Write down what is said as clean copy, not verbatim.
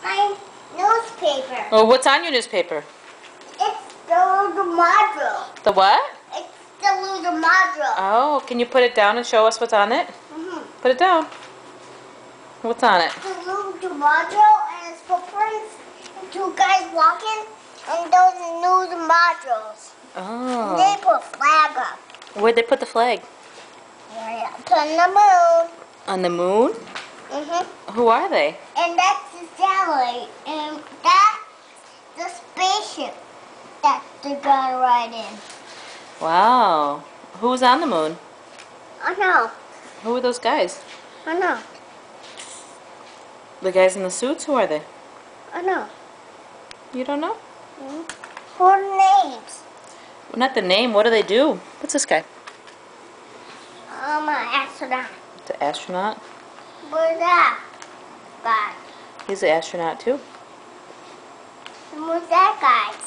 my newspaper. Oh, what's on your newspaper? It's the Luther module. The what? It's the Luther module. Oh, can you put it down and show us what's on it? Put it down. What's on it? The Luther module and its footprints and two guys walking and those are Luther modules. And they Oh. put a flag up. Where'd they put the flag? Yeah, put on the moon. On the moon? Who are they? And that's the satellite. And that's the spaceship that they're gonna ride in. Wow. Who's on the moon? I know. Who are those guys? I know. The guys in the suits? Who are they? I know. You don't know? Who are the names? Well, not the name. What do they do? What's this guy? I'm an astronaut. The astronaut? Where's that guy? He's an astronaut too. And where's that guy?